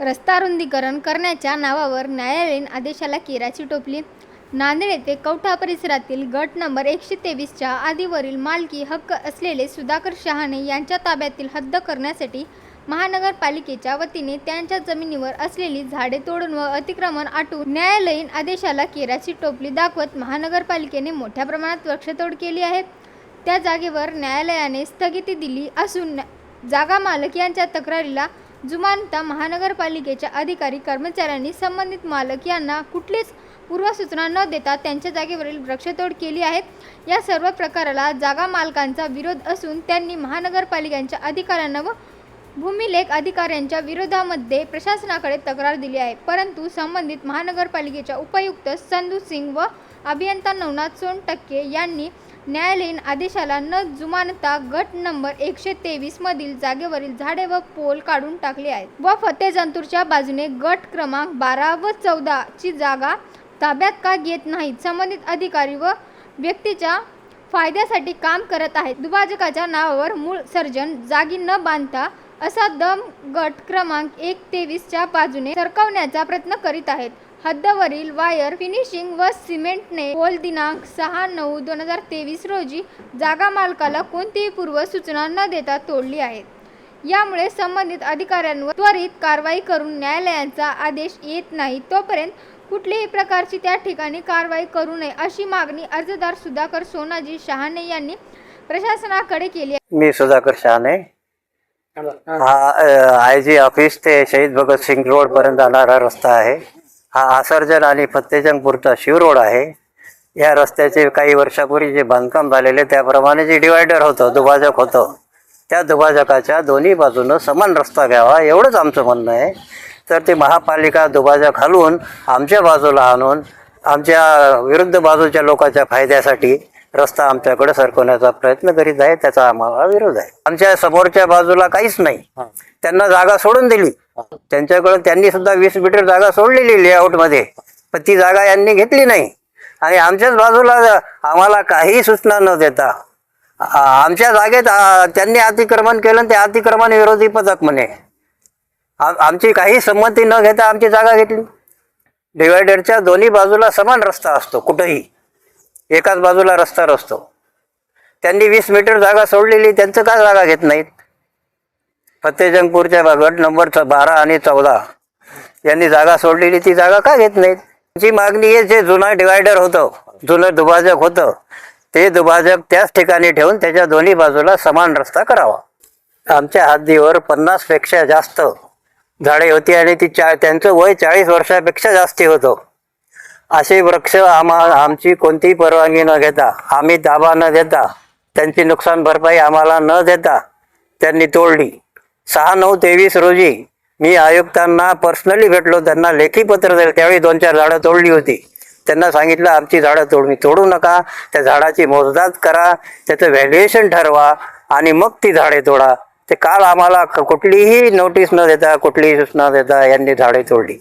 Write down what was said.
रस्ता रुंदीकरण करण्याच्या नावावर न्यायालयीन आदेशाला केराची टोपली। नांदेड येथे कवठा परिसरातील गट नंबर 123च्या आधीवरील मालकी हक्क असलेले सुधाकर शहाणे यांच्या ताब्यातील हद्द करण्यासाठी महानगरपालिकेच्या वतीने त्यांच्या जमिनीवर असलेली झाडे तोडून व अतिक्रमण आटून न्यायालयीन आदेशाला केराची टोपली दाखवत महानगरपालिकेने मोठ्या प्रमाणात वृक्षतोड केली आहे। त्या जागेवर न्यायालयाने स्थगिती दिली असून जागा मालक यांच्या तक्रारीला जुमानता महानगरपालिकेच्या अधिकारी कर्मचाऱ्यांनी संबंधित मालक यांना कुठलीच पूर्वसूचना न देता त्यांच्या जागेवरील वृक्षतोड केली आहे। या सर्व प्रकाराला जागा मालकांचा विरोध असून त्यांनी महानगरपालिकेच्या अधिकाऱ्यांना व भूमिलेख अधिकाऱ्यांच्या विरोधामध्ये प्रशासनाकडे तक्रार दिली आहे, परंतु संबंधित महानगरपालिकेच्या उपायुक्त संधू सिंग व अभियंता नवनाथ सोनटक्के यांनी न्यायालयीन आदेशाला न जुमानता गट नंबर 123 मधील जागेवरील झाडे व पोल काढून टाकले आहेत व फतेजंतूरच्या बाजूने गट क्रमांक 12 व 14 ची जागा ताब्यात का घेत नाहीत। संबंधित अधिकारी व व्यक्तीच्या फायद्यासाठी काम करत आहेत। दुभाजकाच्या नावावर मूळ सर्जन जागी न बांधता असा दम गट क्रमांक 123 च्या बाजूने सरकवण्याचा प्रयत्न करीत आहेत। हद्दवरील वायर फिनिशिंग व सिमेंटने पोल दिनांक 6/9/2023 रोजी जागा मालकाला कोणतीही पूर्व सूचना न देता तोडली आहेत। यामुळे संबंधित अधिकाऱ्यांवर त्वरित कारवाई करून न्यायालयाचा आदेश येत नाही तोपर्यंत कुठल्याही प्रकारची त्या ठिकाणी कारवाई करू नये अशी मागणी अर्जदार सुधाकर सोनाजी शहाणे यांनी प्रशासनाकडे केली आहे। मी सुधाकर शहाणे, हा IG ऑफिस ते शहीद भगत सिंग रोड पर्यंत जाणारा रस्ता आहे। हा आसर्जन आणि फतेजंगपूरचा शिव रोड आहे। या रस्त्याचे काही वर्षापूर्वी जे बांधकाम झालेले त्याप्रमाणे जे डिवायडर होतं, दुभाजक होतं, त्या दुभाजकाच्या दोन्ही बाजूनं समान रस्ता घ्यावा एवढंच आमचं म्हणणं आहे। तर ते महापालिका दुभाजक हलवून आमच्या बाजूला आणून आमच्या विरुद्ध बाजूच्या लोकांच्या फायद्यासाठी रस्ता आमच्याकडे सरकवण्याचा प्रयत्न करीत आहे, त्याचा आम्हाला विरोध आहे। आमच्या समोरच्या बाजूला काहीच नाही, त्यांना जागा सोडून दिली, त्यांच्याकडे त्यांनी सुद्धा 20 मीटर जागा सोडलेली लेआउटमध्ये, पण ती जागा यांनी घेतली नाही आणि आमच्याच बाजूला आम्हाला काही सूचना न देता आमच्या जागेत त्यांनी अतिक्रमण केलं। ते अतिक्रमण विरोधी पथक म्हणे आमची काही संमती न घेता आमची जागा घेतली। डिवायडरच्या दोन्ही बाजूला समान रस्ता असतो, कुठेही एकाच बाजूला रस्ता असतो, त्यांनी 20 मीटर जागा सोडलेली, त्यांचं का जागा घेत नाहीत? फतेजंगपूरच्या गट नंबर 12 आणि 14 यांनी जागा सोडलेली, ती जागा का घेत नाहीत? त्यांची मागणी आहे जे जुना डिवायडर होतं, जुनं दुभाजक होतं, ते दुभाजक त्याच ठिकाणी ठेवून त्याच्या दोन्ही बाजूला समान रस्ता करावा। आमच्या हद्दीवर 50 पेक्षा जास्त झाडे होती आणि ती त्यांचं वय 40 वर्षापेक्षा जास्ती होतं। असे वृक्ष आमची कोणतीही परवानगी न घेता, आम्ही ताबा न देता, त्यांची नुकसान भरपाई आम्हाला न देता त्यांनी तोडली। 6/9/23 रोजी मी आयुक्तांना पर्सनली भेटलो, त्यांना लेखी पत्र दिलं। त्यावेळी 2-4 झाडं तोडली होती, त्यांना सांगितलं आमची झाडं तोडू नका, त्या झाडाची मोजदाद करा, त्याचं व्हॅल्युएशन ठरवा आणि मग ती झाडे तोडा। ते काल आम्हाला कुठलीही नोटीस न देता, कुठलीही सूचना देता यांनी झाडे तोडली।